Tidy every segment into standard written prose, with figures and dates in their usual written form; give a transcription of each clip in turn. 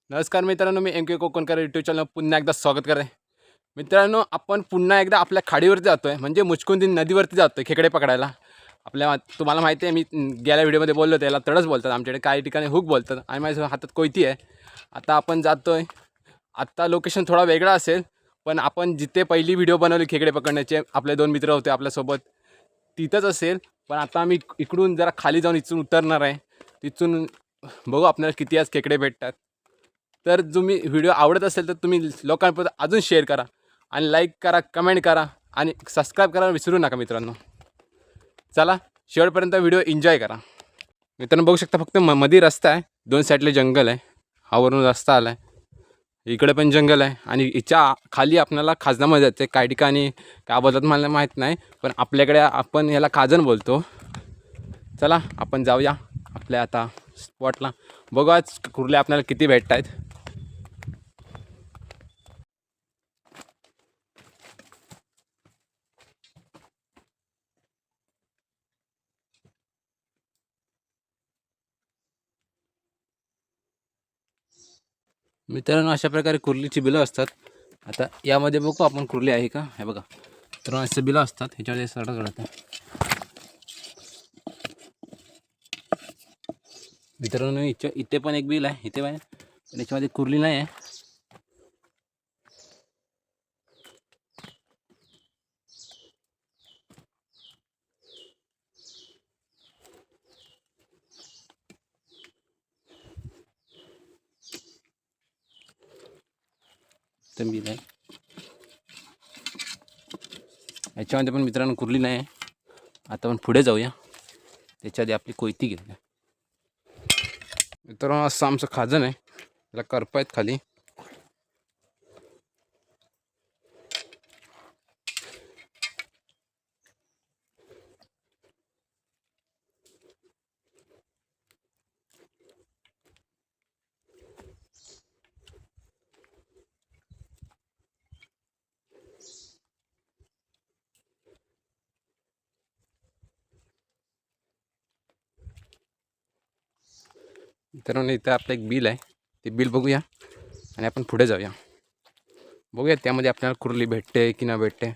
नमस्कार मित्रांनो, मी MK कोकणकर YouTube channel पुन्हा एकदा स्वागत करते. मित्रांनो, आपण पुन्हा एकदा आपल्या खाडीवरती जातोय, म्हणजे मुचकुंदी नदीवरती जातोय खेकडे पकडायला. तुम्हाला माहिती आहे, मी गेल्या व्हिडिओमध्ये बोललो त्याला तळच बोलतात, आमच्याकडे काही ठिकाणी हुक बोलतात आणि माझ्या हातात कोयती आहे. आता आपण जातोय. आत्ता लोकेशन थोडा वेगळा असेल, पण आपण जिथे पहिली व्हिडिओ बनवली खेकडे पकडण्याचे, आपले 2 मित्र होते आपल्यासोबत, तिथंच असेल. पण आता आम्ही इकडून जरा खाली जाऊन इथून उतरणार आहे. तिथून बघू आपल्याला किती आज खेकडे भेटतात. तर तुम्ही व्हिडिओ आवडत असेल तर तुम्ही लोकांपर्यंत अजून शेअर करा आणि लाईक करा, कमेंट करा आणि सबस्क्राईब करायला विसरू नका मित्रांनो. चला शेवटपर्यंत व्हिडिओ एन्जॉय करा. मित्रांनो बघू शकता, फक्त मध्ये रस्ता आहे, 2 साईडले जंगल आहे. हावरून रस्ता आला आहे, इकडे पण जंगल आहे आणि हिच्या खाली आपल्याला खाजनामध्ये जाते. काही ठिकाणी काय बोलतात मला माहीत नाही, पण आपल्याकडे आपण याला खाजन बोलतो. चला आपण जाऊया आपल्या आता स्पॉटला. बघू आज कुर्ले आपल्याला किती भेटत आहेत. मित्रांनो अशा प्रकारे कुर्लीची बिलं असतात. आता यामध्ये बघू आपण कुर्ली आहे का, हे बघा. तर असे बिलं असतात, ह्याच्यामध्ये सरळ कळतं. मित्रांनो इथे पण एक बिल आहे, इथे पण, पण याच्यामध्ये कुर्ली नाही आहे. तर बिल आहे, याच्यामध्ये पण मित्रांनो कुर्ली नाही आहे. आता आपण पुढे जाऊया, त्याच्या आधी आपली कोयती घेऊया. मित्रांनो असं आमचं खाजन आहे, त्याला करपा आहेत खाली. मित्रांनो इथं आपलं एक बिल आहे, ते बिल बघूया आणि आपण पुढे जाऊया. बघूया त्यामध्ये आपल्याला कुर्ली भेटते की ना भेटते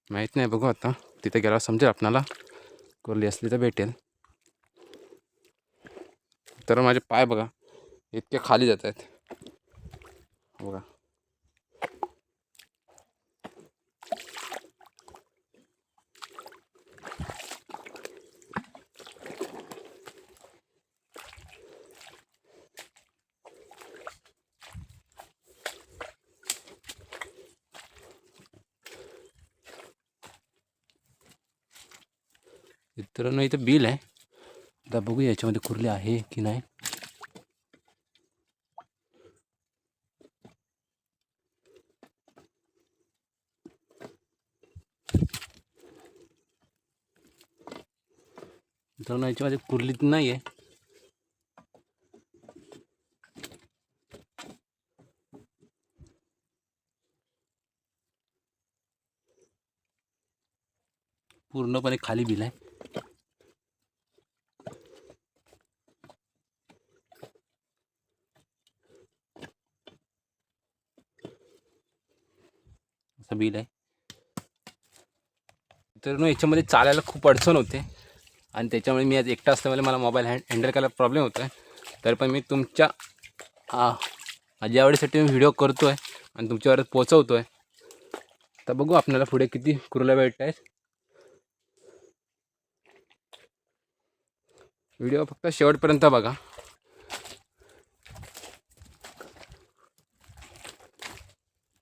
माहीत नाही. बघू आता तिथे गेल्यावर समजेल आपल्याला. कुर्ली असली तर भेटेल. तर माझे पाय बघा इतके खाली जात आहेत बघा. मित्रांनो इथं बिल आहे, आता बघूया याच्यामध्ये कुर्ली आहे की नाही. मित्रांनो याच्यामध्ये कुर्ली नाही आहे. पूर्णपणे खाली बिल आहे. असं बिल आहे. मित्रांनो याच्यामध्ये चालायला खूप अडचण होते आणि त्याच्यामुळे मी आज एकटा असल्यामुळे मला मोबाईल हँडल करायला प्रॉब्लेम होतो आहे. तर पण मी तुमच्या माझ्या आवडीसाठी मी व्हिडिओ करतो आहे आणि तुमच्यावर पोचवतो आहे. तर बघू आपल्याला पुढे किती कुर्ल्या भेटत आहेत. व्हिडिओ फक्त शेवटपर्यंत बघा.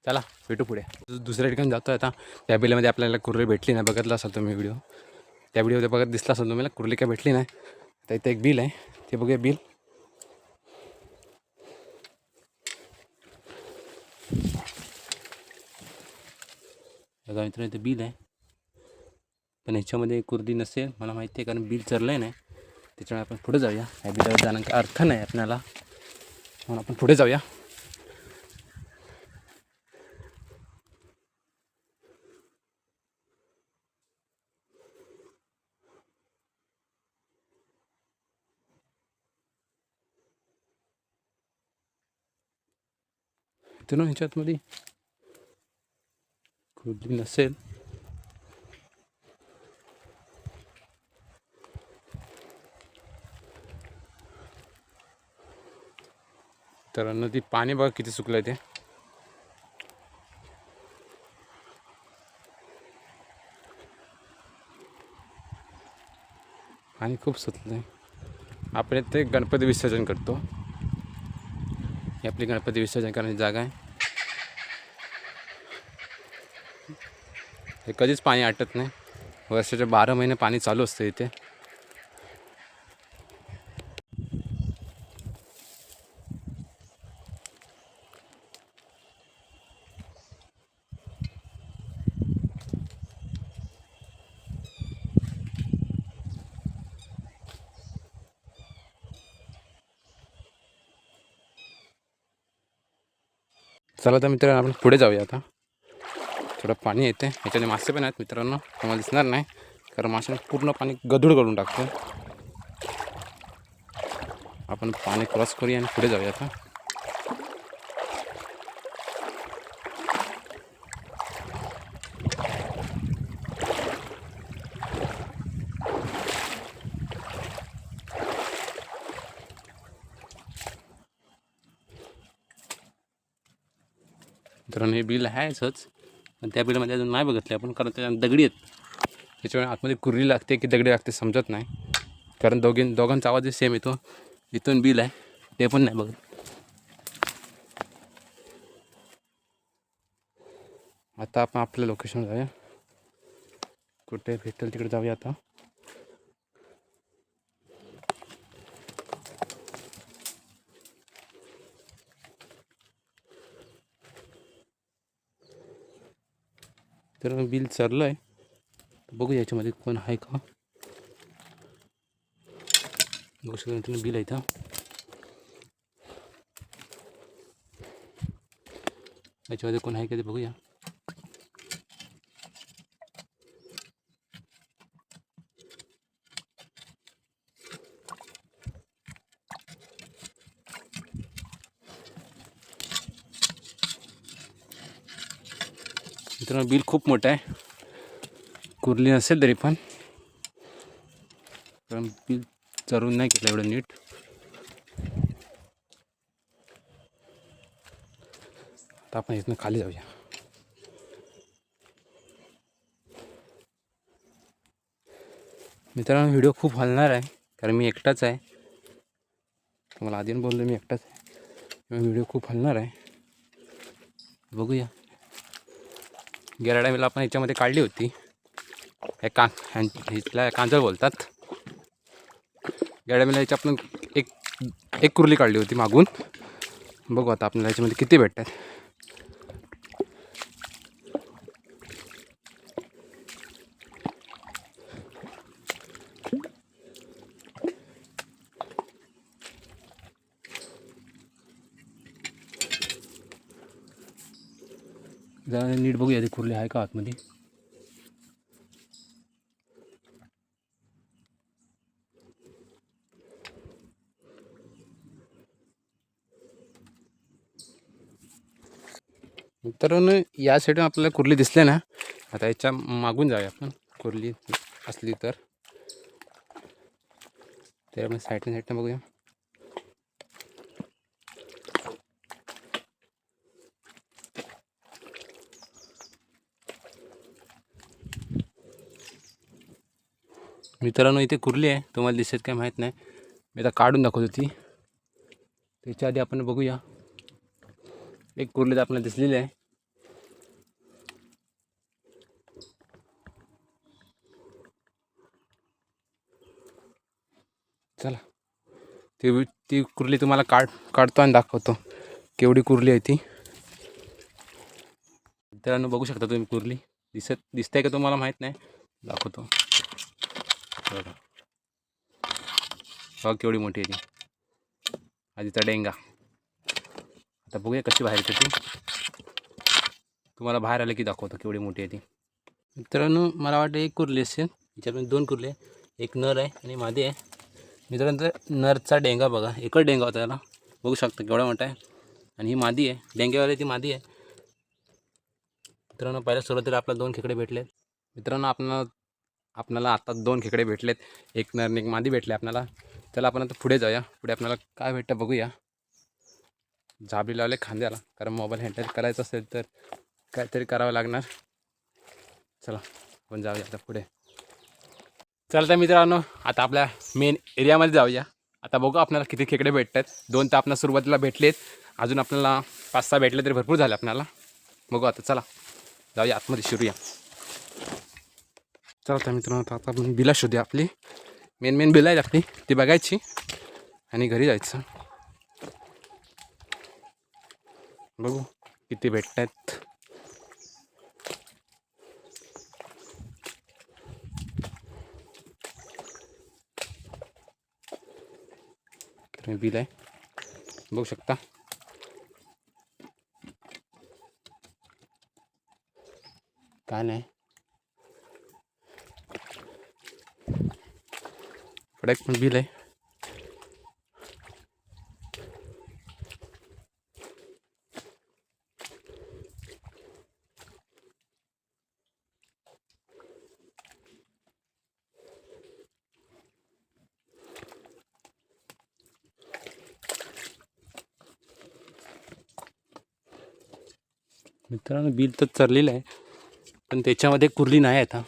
चला भेटू पुढे. दुसऱ्या ठिकाणी जातो आहे आता. त्या बिलमध्ये आपल्याला कुर्ली भेटली नाही, बघितला असाल तुम्ही व्हिडिओ. त्या व्हिडिओमध्ये बघत दिसला असेल तुम्हाला कुर्ली काय भेटली नाही. तर इथे एक बिल आहे, ते बघूया बिल. बघा मित्रांनो इथे बिल आहे, पण ह्याच्यामध्ये कुर्ली नसेल मला माहिती आहे, कारण बिल चरलं आहे नाही. त्याच्यामुळे आपण पुढे जाऊया. या बिलावर जाण्याचा अर्थ नाही आपल्याला, म्हणून आपण पुढे जाऊया. मित्रांनो ह्याच्यातमध्ये कुर्ली नसेल. तर नदी पाणी बघा किती सुकलं आहे ते. पाणी खूप सुकलं आहे. आपण इथे गणपती विसर्जन करतो. ही आपली गणपती विसर्जन करण्याची जागा आहे. हे कधीच पाणी आटत नाही. वर्षाचे 12 महिने पाणी चालू असतं इथे. चला तर मित्रांनो आपण पुढे जाऊया. आता थोडं पाणी येते. ह्याच्याने मासे पण आहेत मित्रांनो, तुम्हाला दिसणार नाही कारण माशाने पूर्ण पाणी गढूळ करून टाकतो. आपण पाणी क्रॉस करूया आणि पुढे जाऊया. आता मित्रांनो हे बिल आहेच, पण त्या बिलमध्ये अजून नाही बघितले आपण कारण त्या दगडी आहेत. त्याच्यामुळे आतमध्ये कुर्ली लागते की दगडी लागते समजत नाही कारण दोघांचा आवाज सेम येतो. इथून बिल आहे ते पण नाही बघत. आता आपण आपल्या लोकेशनवर जाऊया. कुठे भेटेल तिकडे जाऊया. आता तर बिल चरलं आहे. बघू याच्यामध्ये कोण आहे का. बघू शकतो बिल आहे इथं. याच्यामध्ये कोण आहे का ते बघूया. मित्रांनो बिल खूप मोठं आहे. कुर्ली नसेल तरी पण कारण बिल चरून नाही केलं एवढं नीट. आता आपण इथनं खाली जाऊया. मित्रांनो व्हिडिओ खूप हलणार आहे कारण मी एकटाच आहे. तुम्हाला आधी बोललो मी एकटाच आहे. व्हिडिओ खूप हलणार आहे. बघूया. गेल्या टायमाला आपण याच्यामध्ये काढली होती. हिला कांजळ बोलतात. गेल्या टायमाला याच्या आपण एक कुर्ली काढली होती मागून. बघू आता आपल्याला याच्यामध्ये किती भेटतात. जरा नीट बघूया ती कुर्ली आहे का आतमध्ये. मित्रांनो या साईडून आपल्याला कुर्ली दिसले ना. आता याच्या मागून जाऊया आपण. कुर्ली असली तर आपण साईडने बघूया. मित्रांनो इथे कुर्ली आहे. तुम्हाला दिसत काय माहीत नाही. मी आता काढून दाखवत होती. त्याच्या आधी आपण बघूया. एक कुर्ली तर आपल्याला दिसलेली आहे. चला ती कुर्ली तुम्हाला काढतो आणि दाखवतो केवढी कुर्ली आहे ती. मित्रांनो बघू शकता तुम्ही कुर्ली. दिसतंय का तुम्हाला माहीत नाही. दाखवतो. बघा केवढी मोठी आहे ती. आधीचा डेंगा. आता बघूया कशी बाहेर येते ती. तुम्हाला बाहेर आलं की दाखवतो केवढी मोठी आहे ती. मित्रांनो मला वाटतं एक कुर्ली असेल. याच्यामध्ये 2 कुर्ली आहे. एक नर आहे आणि मादी आहे. मित्रांनो नरचा डेंगा बघा. एकच डेंगा होता त्याला. बघू शकता केवढा मोठा आहे. आणि ही मादी आहे, डेंगेवाली ती मादी आहे. मित्रांनो पहिल्या सुरुवातीला आपल्याला 2 खेकडे भेटलेत. मित्रांनो आपल्याला आता 2 खेकडे भेटलेत, एक नर आणि एक मादी भेटले आपल्याला. चला आपण आता पुढे जाऊया. पुढे आपल्याला काय भेटतं बघूया. झाबली लावले खांद्याला, कारण मोबाईल हँडल करायचं असेल तर काहीतरी करावं लागणार. चला आपण जाऊया आता पुढे. चला तर मित्रांनो आता आपल्या मेन एरियामध्ये जाऊया. आता बघू आपल्याला किती खेकडे भेटतात. 2 तर आपल्याला सुरुवातीला भेटलेत, अजून आपल्याला 5-6 भेटले तरी भरपूर झाले आपल्याला. बघू आता, चला जाऊया आतमध्ये शिरूया. चला तर मित्रांनो आता आपण बिला शोधूया. आपली मेन बिल आहे आपली, ती बघायची आणि घरी जायचं. बघू किती भेटतात. बिल आहे, बघू शकता. काय नाही, प्रोडक्ट पण बिल आहे. मित्रांनो बिल तर चरलेलं आहे, पण त्याच्यामध्ये कुर्ली नाही आता.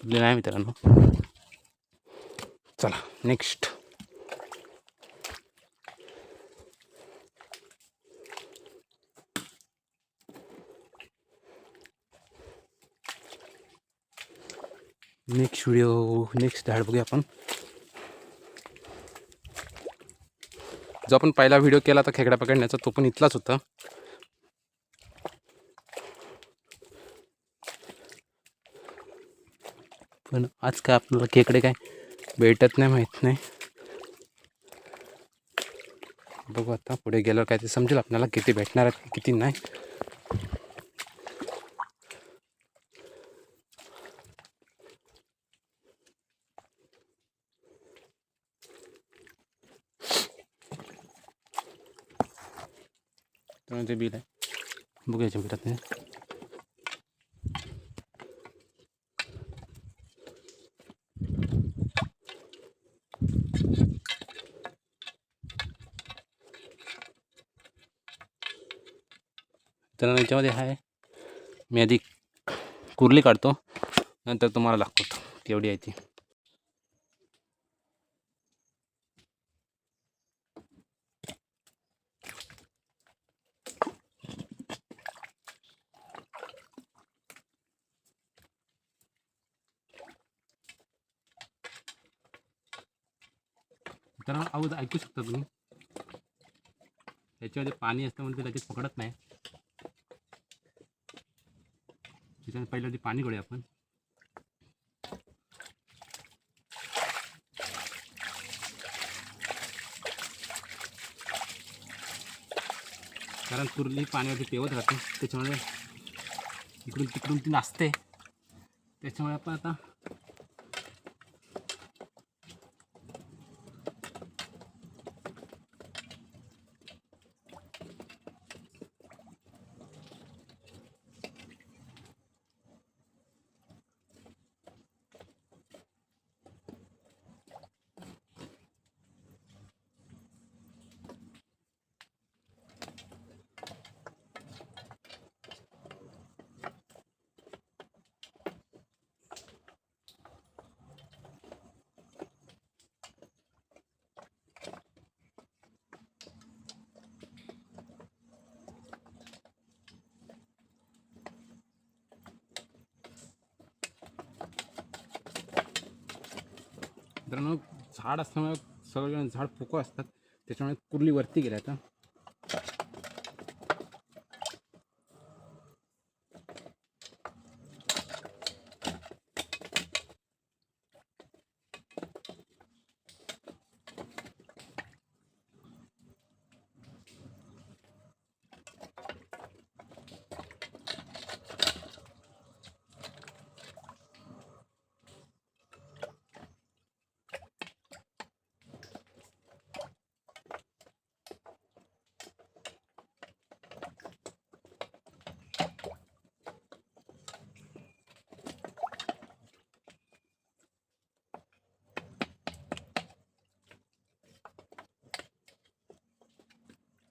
कुर्ली नाही मित्रांनो. चला नेक्स्ट. नेक्स्ट झाड बघूया आपण. जो आपण पहिला व्हिडिओ केला होता खेकडा पकडण्याचा, तो पण इथलाच होता. पण आज काय आपल्याला खेकडे काय भेटत नाही, माहीत नाही. बघू आता पुढे गेल्यावर काय ते समजेल आपल्याला किती भेटणार आहेत किती नाही. ते बिल आहे, बघूया भेटत नाही. तर याच्यामध्ये आहे, मी आधी कुर्ली काढतो, नंतर तुम्हाला दाखवतो केवढी आहे ती. तर आवाज ऐकू शकता तुम्ही. त्याच्यामध्ये पाणी असतं म्हणून ते लगेच पकडत नाही. त्याच्यामध्ये पहिल्या पाणी गळूया आपण. कारण कुर्ली पाण्यावरती तेवत राहते, त्याच्यामुळे इकडून तिकडून ती नाचते. त्याच्यामुळे आपण आता मित्रांनो झाड असल्यामुळे सगळे झाड पोकळ असतात, त्याच्यामुळे कुर्ली वरती गेल्या आता.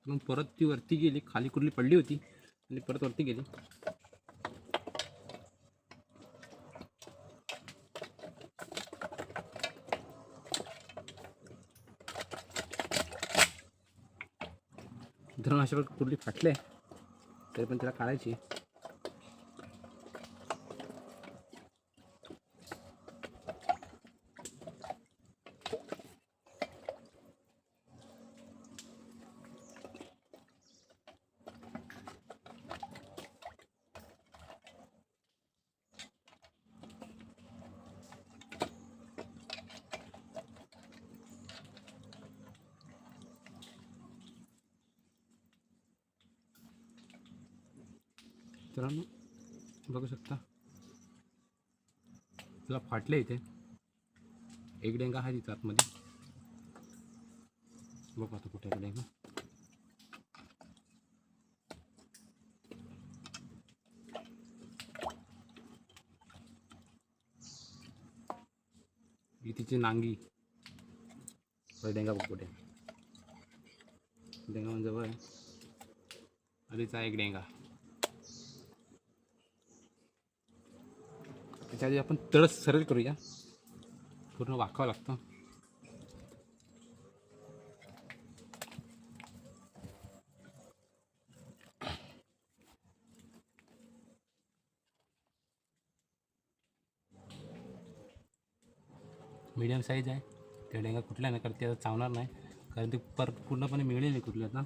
त्यातून परत ती वरती गेली, खाली कुठली पडली होती आणि परत वरती गेली. धरण अशा कुठली फाटले तरी पण त्याला काढायची. मित्रांनो बघू शकता त्याला फाटले. इथे एक डेंगा आहे तिथं आतमध्ये. बघू आता कुठे डेंगा. तिची नांगी डेंगा बघ कुठे. डेंगा म्हणजे जवळ आहे. आधीचा एक डेंगा. त्याच्या आधी आपण तळस सरळ करूया. पूर्ण वाकावं लागतं. मीडियम साईज आहे. त्या डेंगा कुठल्या नाही कारण ते आता चावणार नाही, कारण ते पूर्णपणे मिळेल नाही कुठल्या आता.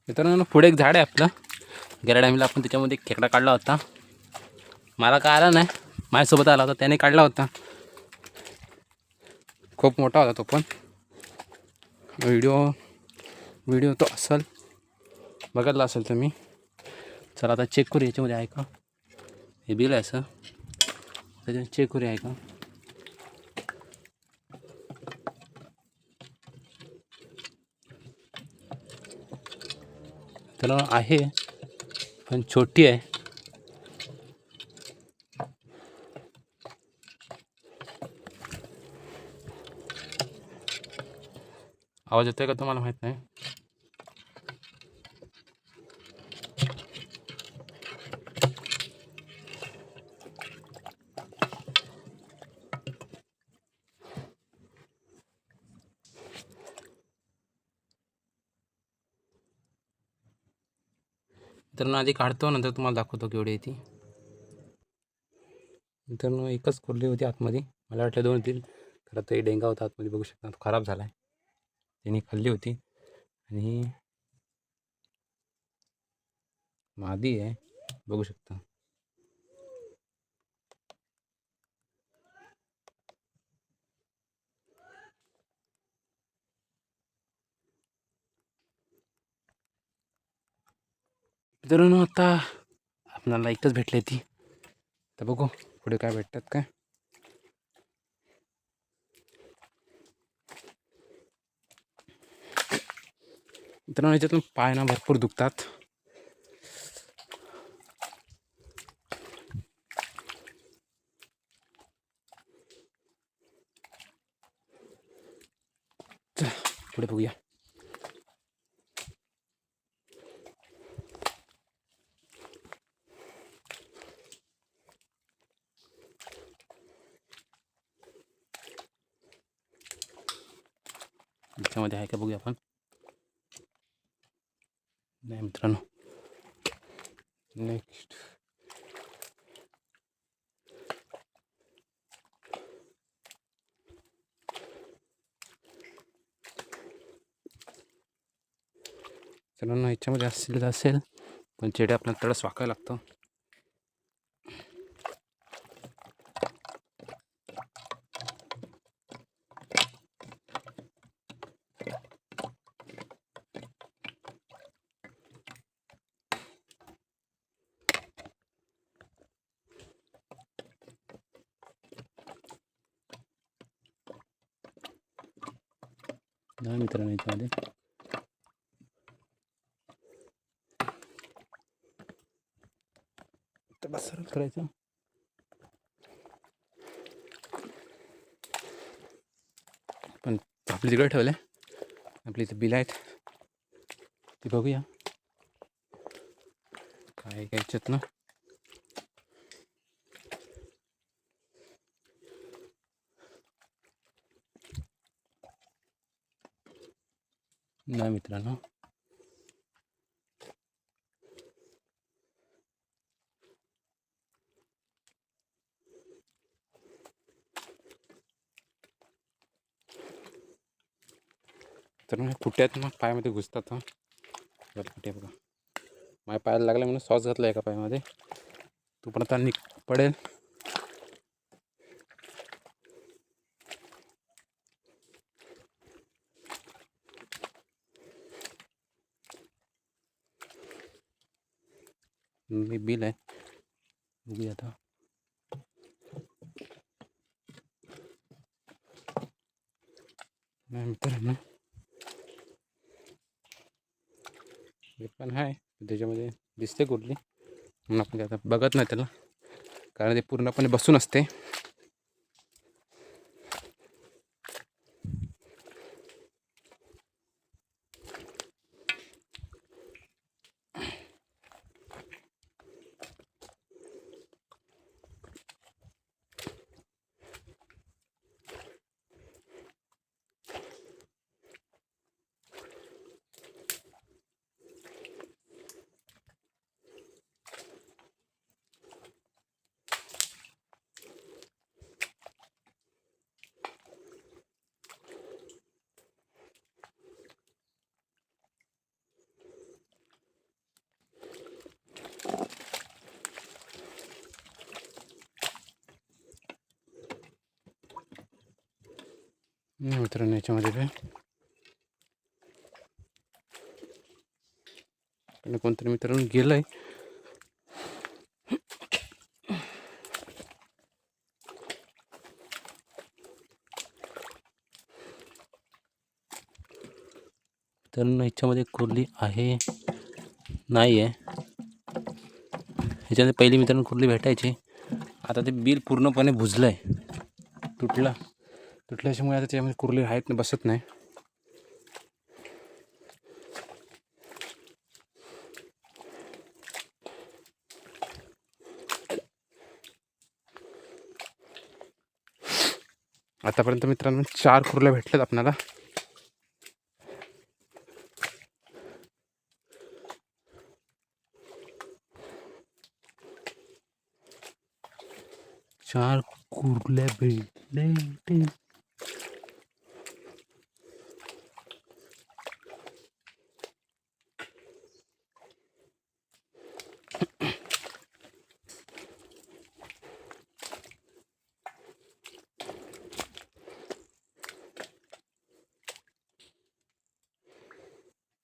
मित्रांनो पुढे एक झाड आहे आपलं. गेल्या टाईमला आपण त्याच्यामध्ये एक खेकडा काढला होता. मला काय आला नाही, माझ्यासोबत आला होता त्याने काढला होता. खूप मोठा होता तो पण. व्हिडिओ तो असेल, बघितला असेल तुम्ही. चला आता चेक करू याच्यामध्ये आहे का. हे बिल आहे असं, त्याच्यामध्ये चेक करूया आहे का. तर आहे पण छोटी आहे. आवाज येतोय का तुम्हाला माहीत नाही. मित्रांनो आधी काढतो, नंतर तुम्हाला दाखवतो केवढी आहे ती. मित्रांनो एकच कुर्ली होती आतमध्ये. मला वाटलं 2-3, खरं तर डेंगा होता आतमध्ये. बघू शकता तो खराब झाला आहे. त्यांनी खाल्ली होती आणि मादी आहे बघू शकता. मित्रांनो आता आपल्याला एकच भेटली ती. तर बघू पुढे काय भेटतात काय. मित्रांनो याच्यातून पाय ना भरपूर दुखतात. पुढे बघूया. याच्यामध्ये आहे का बघूया आपण. नाही मित्रांनो. नेक्स्ट मित्रांनो याच्यामध्ये असेल पण चेडे आपल्याला तळस वाकायला लागतं. नाही मित्रांनो याच्यामध्ये तर बस सरळ करायचं. पण आपली तिकडे ठेवले, आपली इथे बिल आहेत ती बघूया काय घ्यायच्यात ना. नाही मित्रांनो तर मग कुठ्यात मग पायामध्ये घुसतात. कुठे बघा माझ्या पायाला लागला म्हणून सॉस घातला एका पायामध्ये, तू पण आता पडेल. मी बिल आहे बघूया आता. नाही मित्रांनो हे पण आहे त्याच्यामध्ये दिसते कुठली म्हणून आपण आता बघत नाही त्याला, कारण ते पूर्णपणे बसून असते. मित्रांनो याच्यामध्ये काय कोणतरी मित्रांनो गेलंय. तर ह्याच्यामध्ये कुर्ली आहे नाही आहे. ह्याच्यामध्ये पहिली मित्रांनो कुर्ली भेटायची, आता ते बिल पूर्णपणे बुजलं आहे, तुटल्याच्यामुळे आता त्याच्यामध्ये कुर्ली आहेत ना बसत नाही. आतापर्यंत मित्रांनो 4 कुर्ल्या भेटल्यात आपल्याला. चार कुर्ल्या भेटले.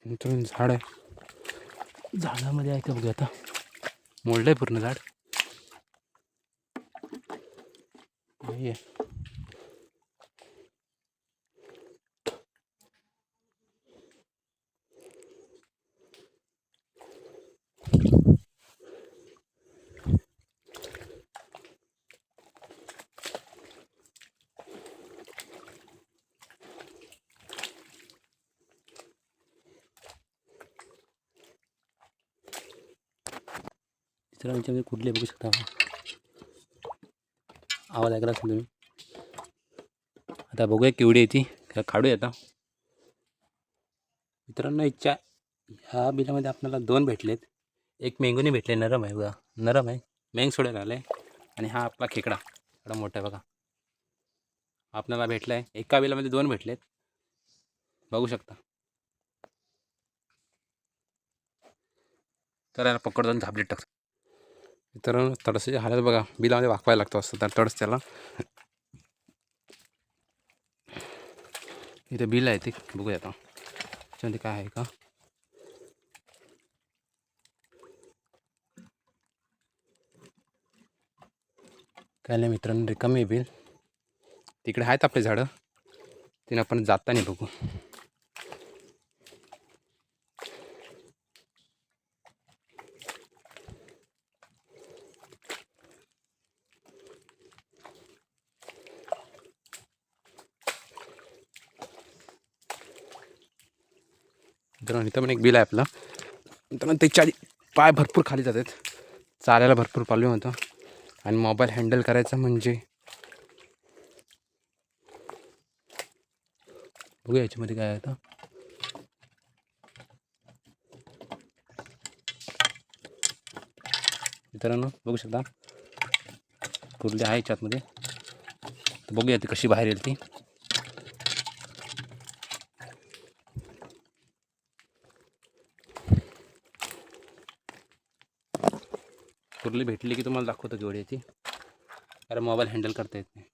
मित्रांनो झाड आहे, झाडामध्ये आहे का बघा. आता मोडलंय पूर्ण झाड नाही आहे. मित्रांच्या कुठले बघू शकता, आवाज ऐकला असेल तुम्ही. आता बघूया केवढी येते काढूया आता. मित्रांनो ह्या बिलामध्ये आपल्याला 2 भेटलेत. एक मेंगुनी भेटले, नरम आहे बघा, नरम आहे, मेंग सोडायला आलं आहे. आणि हा आपला खेकडा एवढा मोठा आहे बघा, आपल्याला भेटला आहे. एका बिलामध्ये 2 भेटलेत बघू शकता. तर याला पकडून झापलीत टाकतो. मित्रांनो तडसाची हालत बघा, बिलामध्ये वाकवायला लागतो असतं तर तडस त्याला. इथे बिल आहे ते बघूया आता त्याच्यामध्ये काय आहे का. काय नाही मित्रांनो रिकामी बिल, तिकडे आहेत आपले झाडं, तिनं आपण जाताना बघू. मित्रांनो इथं पण एक बिल आहे आपलं. मित्रांनो त्याच्या आधी पाय भरपूर खाली जातात, चालायला भरपूर प्रॉब्लेम होतो आणि मोबाईल हँडल करायचा म्हणजे बघूया याच्यामध्ये काय आहे आता. मित्रांनो बघू शकता कुर्ली आहे याच्यातमध्ये, बघूया ती कशी बाहेर येईल ती. कुर्ली भेटली की तुम्हाला दाखवतो केवढी ती, कारण मोबाईल हँडल करता येत नाही.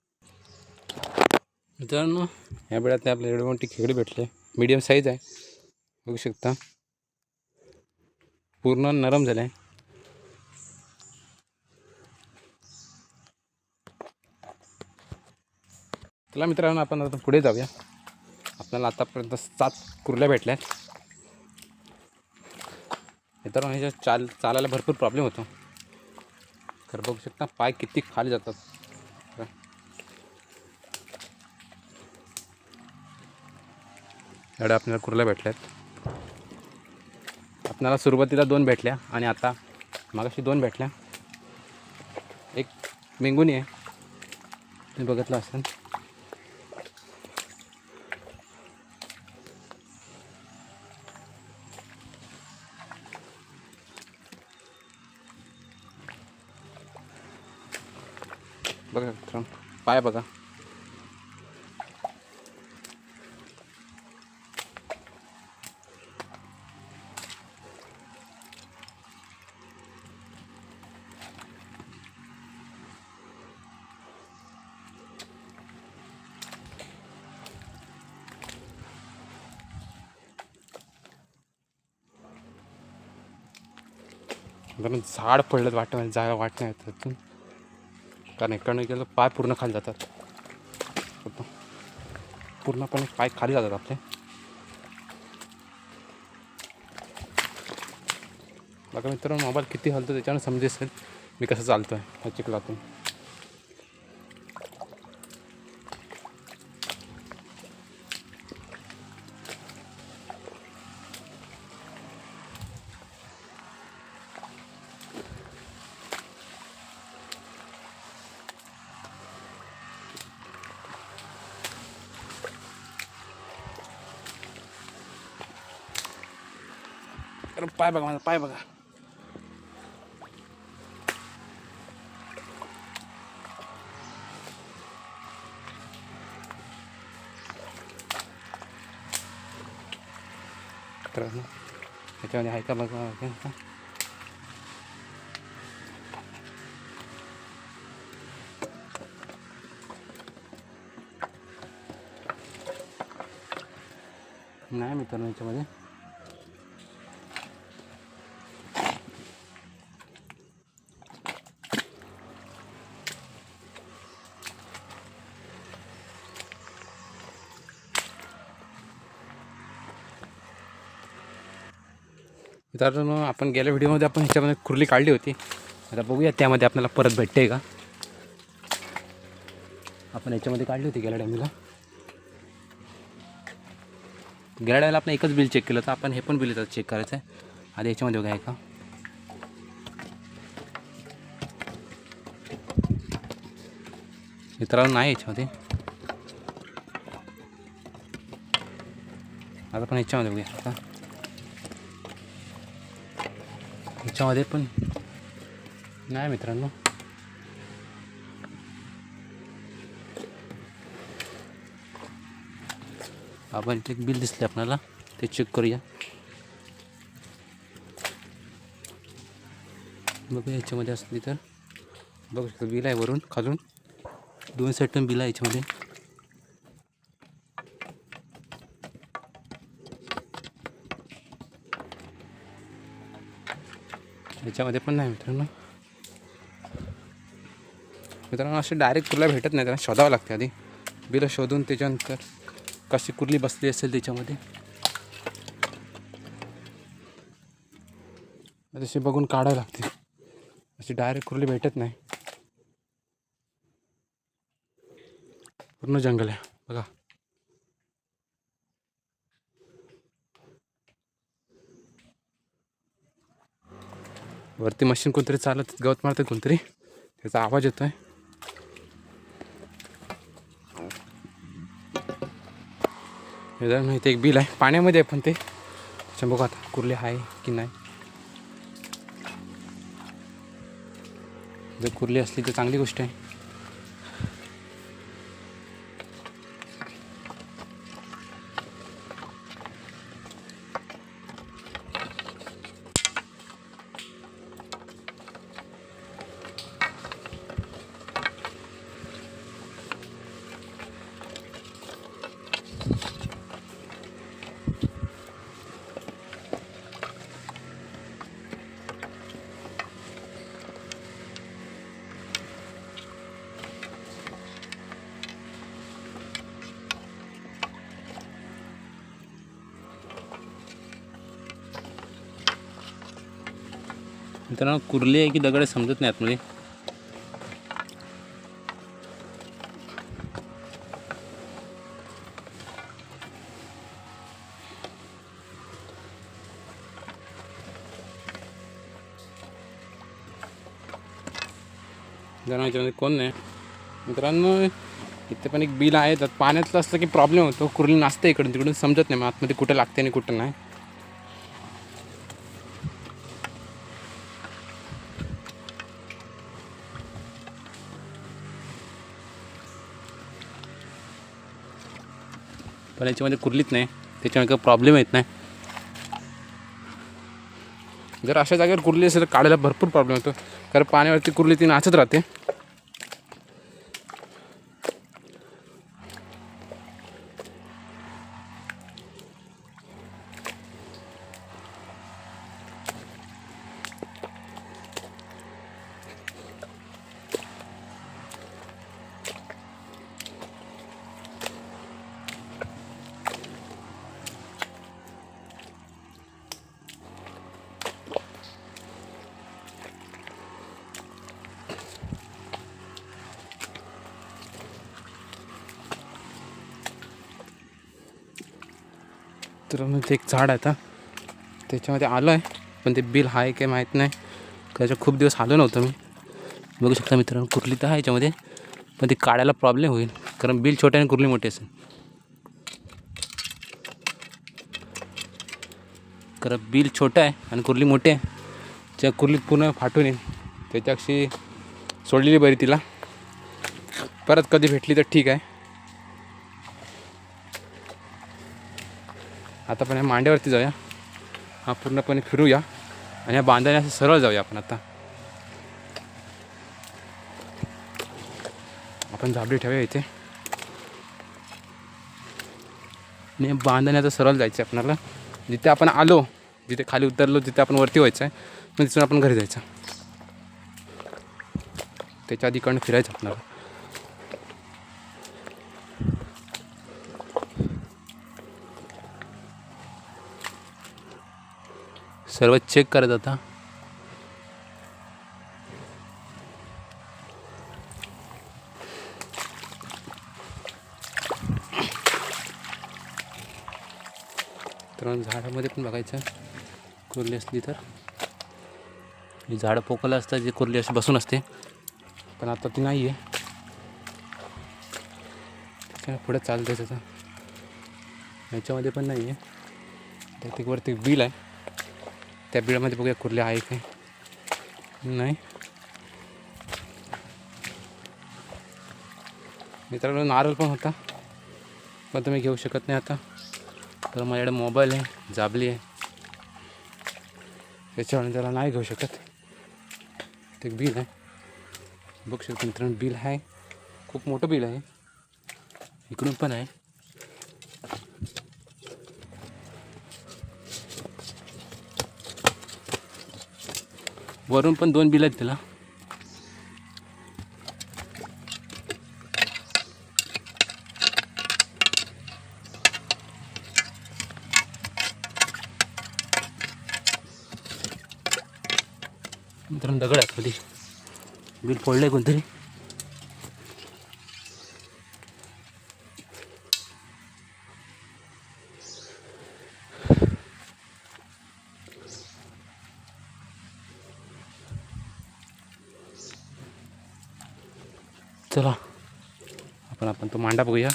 मित्रांनो या वेळात आपल्याला एवढी मोठी खेकडी भेटले, मीडियम साईज आहे, बघू शकता पूर्ण नरम झालं आहे. चला मित्रांनो आपण आता पुढे जाऊया. आपल्याला आतापर्यंत 7 कुर्ल्या भेटल्या. मित्रांनो ह्याच्या चालायला भरपूर प्रॉब्लेम होतो, तर बघू शकता पाय किती खाली जातात. एवढ्या आपल्याला कुर्ल्या भेटल्यात. आपल्याला सुरुवातीला 2 भेटल्या आणि आता मागाशी 2 भेटल्या. एक मेंगुनी आहे, तुम्ही बघितलं असेल. बघा मित्रांनो पाय बघा. कारण झाड पडलं वाटतं, जागा वाट नाही येत तिथून, कारण इकडनं गेलं पाय पूर्ण खाली जातात, पूर्णपणे पाय खाली जातात आपले. बघा मित्रांनो मोबाईल किती हलतो त्याच्यानं समजेल असेल मी कसं चालतो आहे ह्या चिखलातून. कारण पाय बघा माझा पाय बघा. मित्रांनो ह्याच्यामध्ये आहे का बघा. नाही मित्रांनो ह्याच्यामध्ये मित्रांनो आपण गेल्या व्हिडिओमध्ये आपण ह्याच्यामध्ये कुर्ली काढली होती. आता बघूया त्यामध्ये आपल्याला परत भेटते का. आपण ह्याच्यामध्ये काढली होती गेल्या टायमीला. गेल्या टायमाला आपण एकच बिल चेक केलं तर आपण हे पण बिल येतात चेक करायचं आहे. आधी ह्याच्यामध्ये बघा आहे का. मित्रांनो नाही ह्याच्यामध्ये. आता पण ह्याच्यामध्ये बघूया का. ह्याच्यामध्ये पण नाही मित्रांनो. आपण इथे एक बिल दिसले आपल्याला, ते चेक करूया. बघूया याच्यामध्ये असली तर बघू शकतो बिल आहे वरून खालून 2 सेट बिल आहे याच्यामध्ये. याच्यामध्ये पण नाही मित्रांनो. मित्रांनो असे डायरेक्ट कुर्ला भेटत नाही, त्यांना शोधावं लागते आधी. बिलं शोधून त्याच्यानंतर कशी कुर्ली बसली असेल त्याच्यामध्ये तशी बघून काढावं लागते. अशी डायरेक्ट कुर्ली भेटत नाही. पूर्ण जंगल आहे बघा. वरती मशीन कोणतरी चालत गवत मारतं कोणतरी, त्याचा आवाज येतो आहे. इथे एक बिल आहे पाण्यामध्ये आहे, पण ते बघू आता कुर्ली आहे की नाही. जर कुर्ली असली तर चांगली गोष्ट आहे. मित्रांनो कुर्ली आहे की दगड समजत नाही आतमध्ये. जरा याच्यामध्ये कोण नाही. मित्रांनो इथे पण एक बिल आहे, त्यात पाण्यातलं असतं की प्रॉब्लेम होतो, कुर्ली नाचते इकडून तिकडून समजत नाही मग आतमध्ये कुठं लागते आणि कुठं नाही. पण याच्यामध्ये कुर्लीत नाही, त्याच्यामुळे काही प्रॉब्लेम येत नाही. जर अशा जागेवर कुर्ली असेल तर काढायला भरपूर प्रॉब्लेम होतो, कारण पाण्यावरती कुर्ली ती नाचत राहते. तर ते एक झाड आहे आता त्याच्यामध्ये आलो आहे, पण ते बिल आहे काय माहीत नाही, त्याच्या खूप दिवस आलो नव्हतं मी. बघू शकता मित्रांनो कुर्ली तर आहे याच्यामध्ये, पण ते काढायला प्रॉब्लेम होईल कारण बिल छोटे आणि कुर्ली मोठी असेल. कारण बिल छोटं आहे आणि कुर्ली मोठी आहे, त्या कुर्लीत पूर्ण फाटून येईल. त्याच्याशी सोडलेली बरी तिला, परत कधी भेटली तर ठीक आहे. आता पण या मांड्यावरती जाऊया, हा पूर्णपणे फिरूया आणि या बांधाने असं सरळ जाऊया आपण. आता आपण झाबडी ठेवूया इथे आणि बांधाने आता सरळ जायचं आहे आपल्याला. जिथे आपण आलो, जिथे खाली उतरलो, जिथे आपण वरती व्हायचं आहे, मग तिथून आपण घरी जायचं. त्याच्या आधी इकडनं फिरायचं आपल्याला. सर्व चेक करत आता. तर झाडामध्ये पण बघायचं कुर्ली असली तर. ही झाडं पोकलं असतात जे कुर्ली अशी बसून असते, पण आता ती नाही आहे. त्याच्या पुढे चालतं त्याचं, याच्यामध्ये पण नाही आहे. त्यात एक वरती बिल आहे, त्या बिळामध्ये बघूया कुर्ली आहे काय नाही. मित्रांनो नारळ पण होता, पण तुम्ही घेऊ शकत नाही आता, तर माझ्याकडे मोबाईल आहे, जाबली आहे, त्याच्यामुळे त्याला नाही घेऊ शकत. ते बिल आहे, बघू शकतो मित्रांनो बिल आहे, खूप मोठं बिल आहे. इकडून पण आहे. वरून पण 2 बिल आहेत त्याला. मित्रांनो दगड आहेत मध्ये, बिल फोडलं आहे कोणतरी. चला आपण तो मांडा बघूया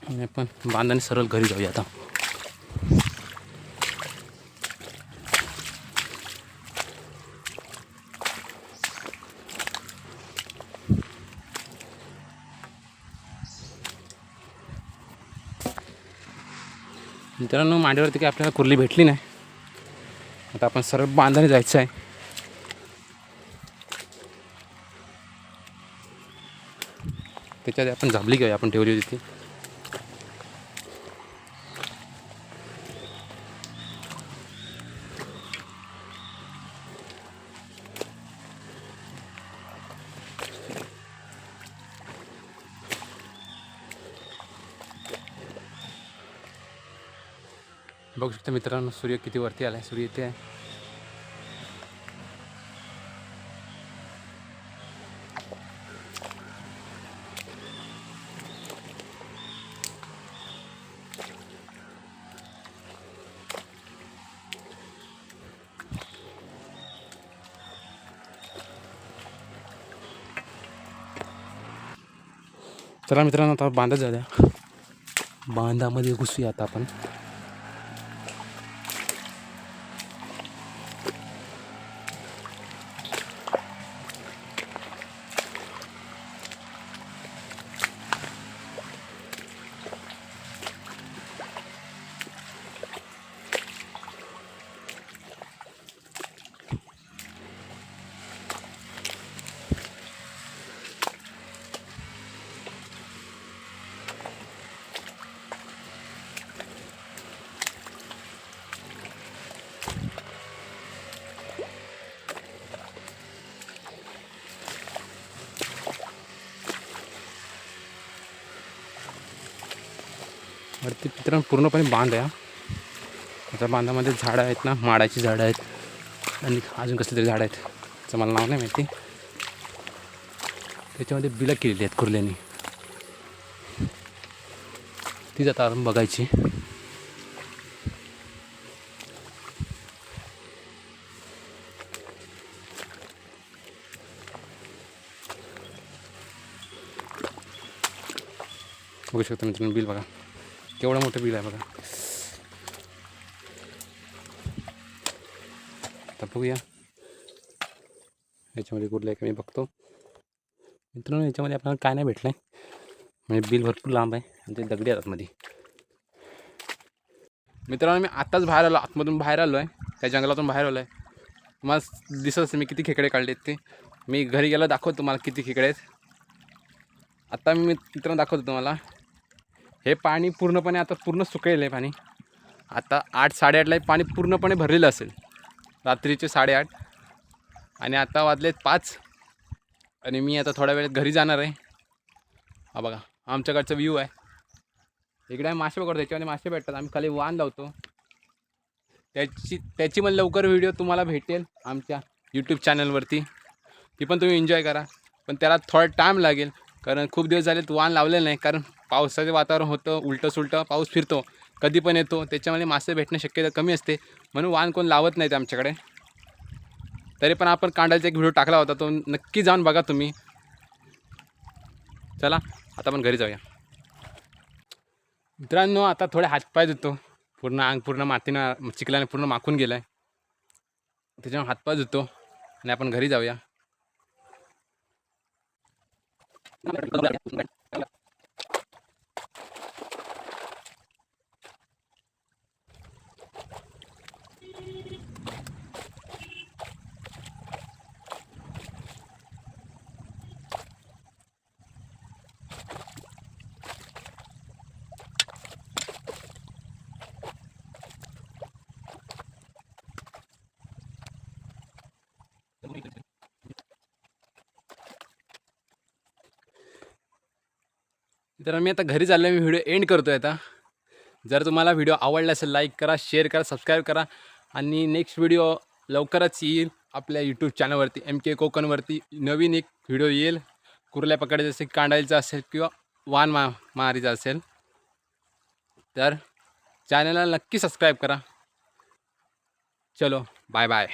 आणि आपण बांधाने सरळ घरी जाऊया आता. मित्रांनो मांडीवरती काही आपल्याला कुर्ली भेटली नाही. आता आपण सरळ बांधाने जायचं आहे. त्याच्यात आपण झाबली घेऊया, आपण ठेवली होती ती. बघू शकता मित्रांनो, सूर्य किती वरती आला आहे. सूर्य इथे आहे. चला मित्रांनो, आता बांधात जाऊया. बांधामध्ये घुसूया आता आपण. वरती मित्रांनो पूर्णपणे बांध आहे. त्या बांधामध्ये झाडं आहेत ना, माडाची झाडं आहेत आणि अजून कसली तरी झाडं आहेत, त्याचं मला नाव नाही माहिती. त्याच्यामध्ये बिलं केलेली आहेत कुर्ल्यांनी. तीच आता आपण बघायची. बघू शकता मित्रांनो, बिल बघा केवढं मोठं बिल आहे बघा. आता बघूया याच्यामध्ये कुठलं आहे का मी बघतो. मित्रांनो याच्यामध्ये आपल्याला काय नाही भेटलं आहे, म्हणजे बिल भरपूर लांब आहे आणि ते दगडी आहेत आतमध्ये. मित्रांनो मी आत्ताच बाहेर आलो, आतमधून बाहेर आलो आहे, त्या जंगलातून बाहेर आलो आहे. मस्त दिसत असेल मी किती खेकडे काढलेत ते. मी घरी गेलो दाखवतो तुम्हाला किती खेकडे आहेत. आता मी मित्रांनो दाखवतो तुम्हाला. हे पाणी पूर्णपणे आता पूर्ण सुकलेलं आहे पाणी. आता 8-8:30ला पाणी पूर्णपणे भरलेलं असेल, रात्रीचे 8:30. आणि आता वाजलेत 5 आणि मी आता थोड्या वेळात घरी जाणार आहे. हा बघा आमच्याकडचा व्ह्यू आहे. इकडे मासे पकडतो, त्याच्यामध्ये मासे भेटतात. आम्ही खाली वाहन लावतो. त्याची पण लवकर व्हिडिओ तुम्हाला भेटेल आमच्या यूट्यूब चॅनलवरती. ती पण तुम्ही एन्जॉय करा. पण त्याला थोडा टाईम लागेल, कारण खूप दिवस झाले वाहन लावलेलं नाही. कारण पावसाचे वातावरण होतं, उलटं सुलटं पाऊस फिरतो, कधी पण येतो. त्याच्यामध्ये मासे भेटणे शक्यता कमी असते, म्हणून वाहन कोण लावत नाहीत आमच्याकडे. तरी पण आपण कांडाचा एक व्हिडिओ टाकला होता, तो नक्की जाऊन बघा तुम्ही. चला आता आपण घरी जाऊया. मित्रांनो आता थोडे हातपाय धुतो. पूर्ण अंग पूर्ण मातीनं चिखलाने पूर्ण माखून गेलं आहे. त्याच्यामुळे हातपाय धुतो आणि आपण घरी जाऊया. तर मी आता घरी चाललो, मी व्हिडिओ एंड करतो आहे आता. जर तुम्हाला व्हिडिओ आवडला असेल लाईक करा, शेअर करा, सबस्क्राईब करा. आणि नेक्स्ट व्हिडिओ लवकरच येईल आपल्या यूट्यूब चॅनलवरती. MK कोकणवरती नवीन एक व्हिडिओ येईल. कुर्ल्या पकडायचं असेल, कांडायचं असेल किंवा वान मारीचं असेल तर चॅनलला नक्की सबस्क्राईब करा. चलो बाय बाय.